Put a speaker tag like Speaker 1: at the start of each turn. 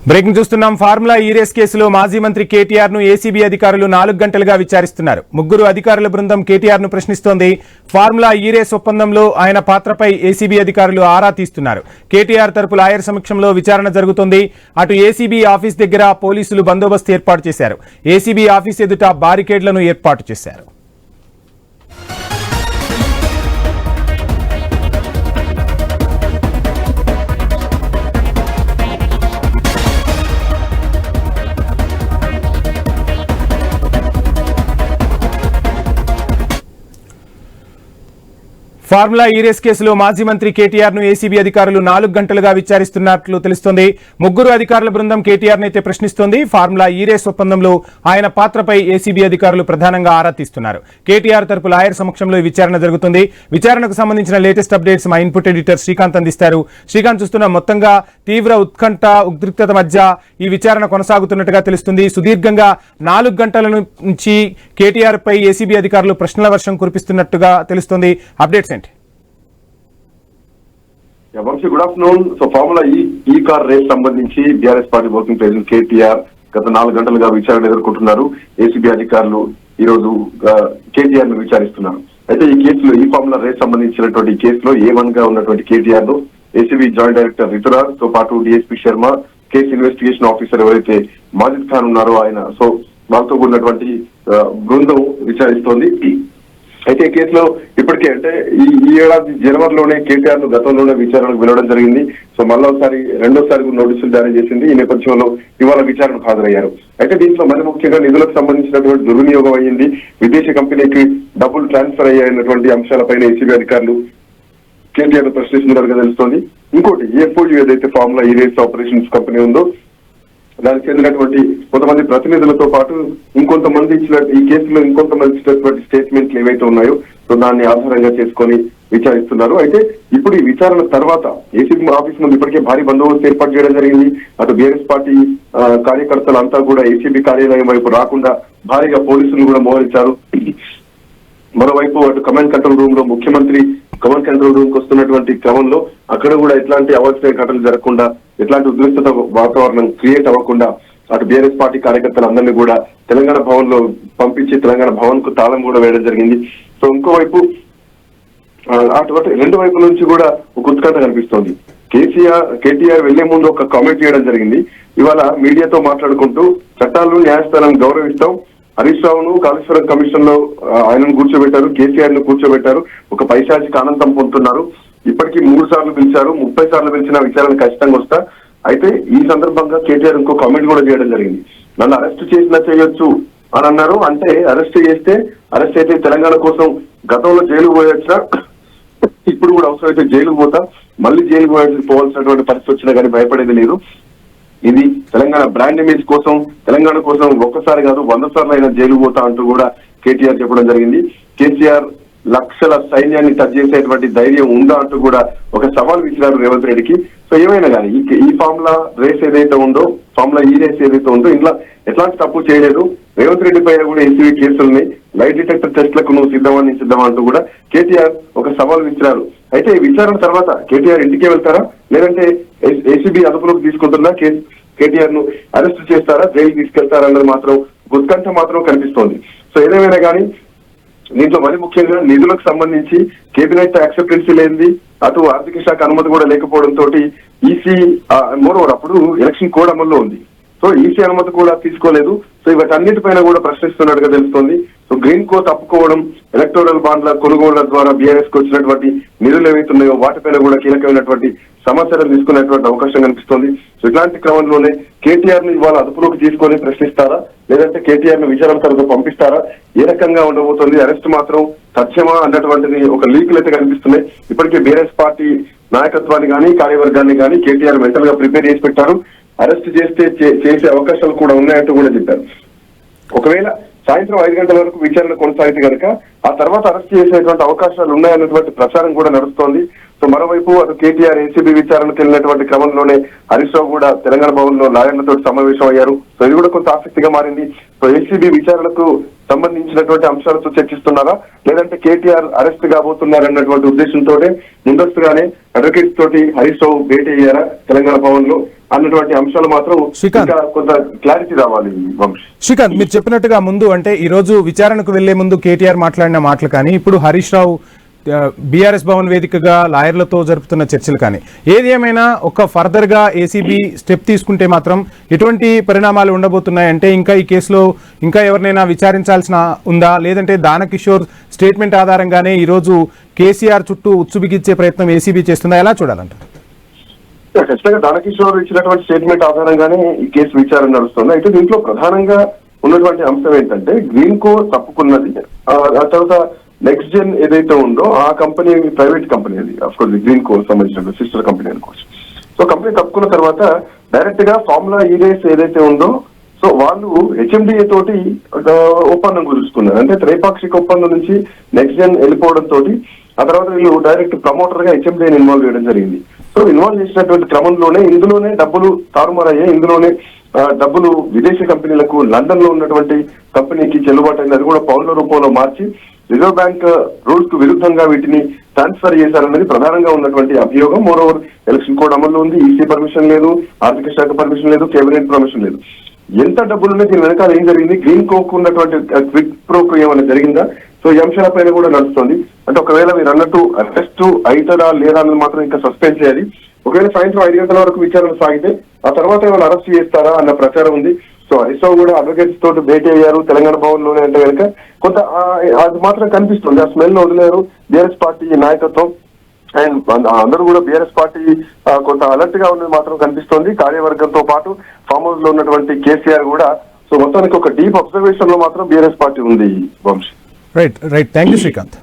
Speaker 1: Breaking చూస్తున్నాం. Formula ఈ race కేసులో మాజీ మంత్రి కేటీఆర్ ను ఏసీబీ అధికారులు 4 గంటలుగా విచారిస్తున్నారు. 3 అధికారుల బృందం కేటీఆర్ ను ప్రశ్నిస్తోంది. ఫార్ములా ఈ రేస్ ఒప్పందంలో ఆయన పాత్రపై ఏసీబీ అధికారులు ఆరా తీస్తున్నారు. కేటీఆర్ తరపు లాయర్ సమక్షంలో విచారణ జరుగుతోంది. అటు ఏసీబీ ఆఫీస్ దగ్గర పోలీసులు బందోబస్తు ఏర్పాటు చేశారు. ఏసీబీ ఆఫీస్ ఎదుట బారికేడ్లను ఏర్పాటు చేశారు. ఫార్ములా ఈ రేస్ కేసులో మాజీ మంత్రి కేటీఆర్ ను ఏసీబీ అధికారులు 4 గంటలుగా విచారిస్తున్నట్లు తెలుస్తోంది. 3 అధికారుల బృందం కేటీఆర్ నైతే ప్రశ్నిస్తోంది. ఫార్ములా ఈ రేస్ ఒప్పందంలో ఆయన పాత్రపై ఏసీబీ అధికారులు ప్రధానంగా ఆరా తీస్తున్నారు. కేటీఆర్ తరపు లాయర్ సమక్షంలో విచారణ జరుగుతుంది. విచారణకు సంబంధించిన లేటెస్ట్ అప్డేట్స్ మా ఇన్పుట్ ఎడిటర్ శ్రీకాంత్ అందిస్తారు. శ్రీకాంత్, చూస్తున్న మొత్తంగా తీవ్ర ఉత్కంఠ ఉద్రిక్తత మధ్య ఈ విచారణ కొనసాగుతున్నట్టుగా తెలుస్తుంది. సుదీర్ఘంగా 4 గంటల నుంచి కేటీఆర్ పై ఏసీబీ అధికారులు ప్రశ్నల వర్షం కురిపిస్తున్నట్టుగా తెలుస్తుంది. అప్డేట్స్ ఏంటి?
Speaker 2: Vamshi, good afternoon. So formula ఈ కార్ రేస్ సంబంధించి BRS party working president KTR గత 4 గంటలుగా విచారణ ఎదుర్కొంటున్నారు. ఏసీబీ అధికారులు ఈ రోజు కేటీఆర్ ను విచారిస్తున్నారు. అయితే ఈ కేసులో ఈ ఫార్ములా రేస్ సంబంధించినటువంటి కేసులో A1 గా ఉన్నటువంటి కేటీఆర్ ను ఏసీబీ జాయింట్ డైరెక్టర్ రితురాజ్ తో పాటు DSP Sharma, case investigation officer ఎవరైతే మాజిద్ ఖాన్ ఉన్నారో ఆయన, సో వాళ్ళతో కూడినటువంటి బృందం విచారిస్తోంది. అయితే ఈ కేసులో ఇప్పటికే అంటే ఈ ఏడాది జనవరిలోనే కేటీఆర్ ను గతంలోనే విచారణకు పిలవడం జరిగింది. సో మళ్ళీ రెండోసారి నోటీసులు జారీ చేసింది. ఈ నేపథ్యంలో ఇవాళ విచారణకు హాజరయ్యారు. అయితే దీంట్లో మరి ముఖ్యంగా నిధులకు సంబంధించినటువంటి దుర్వినియోగం అయ్యింది, విదేశీ కంపెనీకి డబ్బులు ట్రాన్స్ఫర్ అయ్యాయన్నటువంటి అంశాలపైన ఏసీబీ అధికారులు కేటీఆర్ ను ప్రశ్నిస్తున్నట్టుగా తెలుస్తోంది. ఇంకోటి ఏఫోయు ఏదైతే ఫార్ములా ఈ రేస్ ఆపరేషన్స్ కంపెనీ ఉందో దానికి చెందినటువంటి కొంతమంది ప్రతినిధులతో పాటు ఇంకొంతమంది ఈ కేసులో ఇంకొంతమంది ఇచ్చినటువంటి స్టేట్మెంట్లు ఏవైతే ఉన్నాయో సో దాన్ని ఆధారంగా చేసుకొని విచారిస్తున్నారు. అయితే ఇప్పుడు ఈ విచారణ తర్వాత ఏసీబీ ఆఫీస్ ముందు ఇప్పటికే భారీ బందోబస్తు ఏర్పాటు చేయడం జరిగింది. అటు బీఆర్ఎస్ పార్టీ కార్యకర్తలంతా కూడా ఏసీబీ కార్యాలయం వైపు రాకుండా భారీగా పోలీసులు కూడా మోహరించారు. మరోవైపు అటు కమాండ్ కంట్రోల్ రూమ్ లో ముఖ్యమంత్రి కమాండ్ కంట్రోల్ రూమ్ కు వస్తున్నటువంటి క్రమంలో అక్కడ కూడా ఎట్లాంటి అవాంఛనీయ ఘటనలు జరగకుండా, ఎట్లాంటి ఉద్రిక్తత వాతావరణం క్రియేట్ అవ్వకుండా అటు బీఆర్ఎస్ పార్టీ కార్యకర్తలందరినీ కూడా తెలంగాణ భవన్ లో పంపించి తెలంగాణ భవన్ కు తాళం కూడా వేయడం జరిగింది. సో ఇంకోవైపు అటు రెండు వైపుల నుంచి కూడా ఒక ఉత్కంఠ కనిపిస్తోంది. కేటీఆర్ వెళ్లే ముందు ఒక కామెంట్ చేయడం జరిగింది. ఇవాళ మీడియాతో మాట్లాడుకుంటూ చట్టాలను న్యాయస్థానాన్ని గౌరవిస్తాం, హరీష్ రావును కాళేశ్వరం కమిషన్ లో ఆయనను కూర్చోబెట్టారు, కేసీఆర్ ను కూర్చోబెట్టారు, ఒక పైశాచిక ఆనందం పొందుతున్నారు. ఇప్పటికీ 3 సార్లు పిలిచారు, 30 సార్లు పిలిచిన విచారణ ఖచ్చితంగా వస్తా. అయితే ఈ సందర్భంగా కేటీఆర్ ఇంకో కామెంట్ కూడా చేయడం జరిగింది. నన్ను అరెస్ట్ చేసినా చేయొచ్చు అని అన్నారు. అంటే అరెస్ట్ అయితే తెలంగాణ కోసం గతంలో జైలు పోయొచ్చినా ఇప్పుడు కూడా అవసరమైతే జైలుకు పోతా, మళ్ళీ జైలు పోవాల్సినటువంటి పరిస్థితి వచ్చినా కానీ భయపడేది లేదు. ఇది తెలంగాణ బ్రాండ్ ఇమేజ్ కోసం, తెలంగాణ కోసం ఒక్కసారి కాదు 100 సార్లు అయినా జైలు పోతా అంటూ కూడా కేటీఆర్ చెప్పడం జరిగింది. కేసీఆర్ లక్షల సైన్యాన్ని టచ్ చేసేటువంటి ధైర్యం ఉందా అంటూ కూడా ఒక సవాల్ విసిరారు రేవంత్ రెడ్డికి. సో ఏమైనా కానీ ఈ ఫార్ములా రేస్ ఏదైతే ఉందో, ఫార్ములా ఈ రేస్ ఏదైతే ఉందో ఇంట్లో ఎట్లాంటి తప్పు చేయలేదు. రేవంత్ రెడ్డి పైన కూడా ఏసీబీ కేసుల్ని లైట్ డిటెక్టర్ టెస్ట్లకు నువ్వు సిద్ధమా అంటూ కూడా కేటీఆర్ ఒక సవాల్ విసిరారు. అయితే ఈ విచారణ తర్వాత కేటీఆర్ ఇంటికే వెళ్తారా, లేదంటే ఏసీబీ అదుపులోకి తీసుకుంటుందా, కేటీఆర్ ను అరెస్ట్ చేస్తారా, జైలు తీసుకెళ్తారా అన్నది మాత్రం ఉత్కంఠ మాత్రం కనిపిస్తోంది. సో ఏదేమైనా కానీ దీంట్లో మరి ముఖ్యంగా నిధులకు సంబంధించి కేబినెట్ యాక్సెప్టెన్సీ లేనిది, అటు ఆర్థిక శాఖ అనుమతి కూడా లేకపోవడంతో ఈసీ మోరోవర్ అప్పుడు ఎలక్షన్ కోడ్ అమల్లో ఉంది. సో ఈసీ అనుమతి కూడా తీసుకోలేదు. సో వీటన్నిటిపైన కూడా ప్రశ్నిస్తున్నట్టుగా తెలుస్తోంది. సో గ్రీన్ కో తప్పుకోవడం, ఎలక్టోరల్ బాండ్ల కొనుగోళ్ల ద్వారా బీఆర్ఎస్ కు వచ్చినటువంటి నిధులు ఏవైతున్నాయో వాటిపైన కూడా కీలకమైనటువంటి సమాచారం తీసుకునేటువంటి అవకాశం కనిపిస్తోంది. సో ఇట్లాంటి క్రమంలోనే కేటీఆర్ ను ఇవాళ అదుపులోకి తీసుకొని ప్రశ్నిస్తారా, లేదంటే కేటీఆర్ ను విచారణ తర్వాత పంపిస్తారా, ఏ రకంగా ఉండబోతోంది, అరెస్ట్ మాత్రం తథ్యమా అన్నటువంటిది ఒక లీకులు అయితే కనిపిస్తున్నాయి. ఇప్పటికే బీఆర్ఎస్ పార్టీ నాయకత్వాన్ని కానీ కార్యవర్గాన్ని కానీ కేటీఆర్ మెంటల్ గా ప్రిపేర్ చేసి పెట్టారు. అరెస్ట్ చేసే అవకాశాలు కూడా ఉన్నాయంటూ కూడా చెప్పారు. ఒకవేళ సాయంత్రం 5 గంటల వరకు విచారణ కొనసాగితే కనుక ఆ తర్వాత అరెస్ట్ చేసేటువంటి అవకాశాలు ఉన్నాయన్నటువంటి ప్రచారం కూడా నడుస్తోంది. సో మరోవైపు అటు కేటీఆర్ ఏసీబీ విచారణకు వెళ్ళినటువంటి క్రమంలోనే హరీష్ రావు కూడా తెలంగాణ భవన్ లో లాయర్లతో సమావేశం అయ్యారు. సో ఇది కూడా కొంత ఆసక్తిగా మారింది. సో ఏసీబీ విచారణకు సంబంధించినటువంటి అంశాలతో చర్చిస్తున్నారా, లేదంటే కేటీఆర్ అరెస్ట్ కాబోతున్నారన్నటువంటి ఉద్దేశంతో ముందస్తుగానే అడ్వకేట్స్ తోటి హరీష్ రావు భేటీ అయ్యారా తెలంగాణ భవన్ లో అన్నటువంటి అంశాలు మాత్రం ఇంకా కొంత క్లారిటీ రావాలి.
Speaker 1: శ్రీకాంత్, మీరు చెప్పినట్టుగా ముందు అంటే ఈ రోజు విచారణకు వెళ్లే ముందు కేటీఆర్ మాట్లాడిన మాటలు కానీ ఇప్పుడు హరీష్ రావు బీఆర్ఎస్ భవన్ వేదికగా లాయర్లతో జరుపుతున్న చర్చలు కానీ ఏది ఏమైనా ఒక ఫర్దర్ గా ఏసీబీ స్టెప్ తీసుకుంటే మాత్రం ఎటువంటి పరిణామాలు ఉండబోతున్నాయంటే ఇంకా ఈ కేసులో ఇంకా ఎవరినైనా విచారించాల్సిన ఉందా, లేదంటే దానకిషోర్ స్టేట్మెంట్ ఆధారంగానే ఈ రోజు కేసీఆర్ చుట్టూ ఉచ్చు బిగించే ప్రయత్నం ఏసీబీ చేస్తుందా, ఎలా చూడాలంటారు?
Speaker 2: ఖచ్చితంగా దానకిషోర్ ఇచ్చినటువంటి స్టేట్మెంట్ ఆధారంగానే ఈ కేసు విచారణ నడుస్తుంది. అయితే దీంట్లో ప్రధానంగా ఉన్నటువంటి అంశం ఏంటంటే గ్రీన్ కో తప్పుకున్నది, ఆ తర్వాత నెక్స్ట్ జెన్ ఏదైతే ఉందో ఆ కంపెనీ ప్రైవేట్ కంపెనీ, అది అఫ్కోర్స్ గ్రీన్ కో సంబంధించిన సిస్టర్ కంపెనీ అనుకోవచ్చు. సో కంపెనీ తప్పుకున్న తర్వాత డైరెక్ట్ గా ఫార్ములా ఈ రేస్ ఏదైతే ఉందో సో వాళ్ళు హెచ్ఎండిఏ తోటి ఒప్పందం కుదుర్చుకున్నారు. అంటే త్రైపాక్షిక ఒప్పందం నుంచి నెక్స్ట్ జెన్ వెళ్ళిపోవడం తోటి ఆ తర్వాత వీళ్ళు డైరెక్ట్ ప్రమోటర్ గా హెచ్ఎండిఏని ఇన్వాల్వ్ చేయడం జరిగింది. సో ఇన్వాల్వ్ చేసినటువంటి క్రమంలోనే ఇందులోనే డబ్బులు తారుమారయ్యాయి. ఇందులోనే డబ్బులు విదేశీ కంపెనీలకు లండన్ లో ఉన్నటువంటి కంపెనీకి చెల్లుబాటు అయింది. అది కూడా పౌండ్ల రూపంలో మార్చి రిజర్వ్ బ్యాంక్ రూల్స్ కు విరుద్ధంగా వీటిని ట్రాన్స్ఫర్ చేశారన్నది ప్రధానంగా ఉన్నటువంటి అభియోగం. మోరోవర్ ఎలక్షన్ కోడ్ అమల్లో ఉంది, ఈసీ పర్మిషన్ లేదు, ఆర్థిక శాఖ పర్మిషన్ లేదు, కేబినెట్ పర్మిషన్ లేదు. ఎంత డబ్బులున్నా దీని వెనకాల ఏం జరిగింది, గ్రీన్ కోక్ ఉన్నటువంటి క్విక్ ప్రోకు ఏమైనా జరిగిందా, సో ఈ అంశాలపైన కూడా నడుస్తుంది. అంటే ఒకవేళ మీరు అన్నట్టు అరెస్ట్ అవుతారా లేదా అన్నది మాత్రం ఇంకా సస్పెండ్ చేయాలి. ఒకవేళ సాయంత్రం 5 గంటల వరకు విచారణ సాగితే ఆ తర్వాత ఏమైనా అరెస్ట్ చేస్తారా అన్న ప్రచారం ఉంది. సో హరీష్ రావు కూడా అడ్వకేట్స్ తోటి భేటీ అయ్యారు తెలంగాణ భవన్ లోనే అంటే కనుక కొంత అది మాత్రం కనిపిస్తుంది. ఆ స్మెల్ వదిలేరు బీఆర్ఎస్ పార్టీ నాయకత్వం అండ్ అందరూ కూడా బీఆర్ఎస్ పార్టీ కొంత అలర్ట్ గా ఉన్నది మాత్రం కనిపిస్తోంది. కార్యవర్గంతో పాటు ఫామ్ హౌస్ లో ఉన్నటువంటి కేసీఆర్ కూడా. సో మొత్తానికి ఒక డీప్ అబ్జర్వేషన్ లో మాత్రం బీఆర్ఎస్ పార్టీ ఉంది. Vamshi
Speaker 1: right, thank you Srikanth.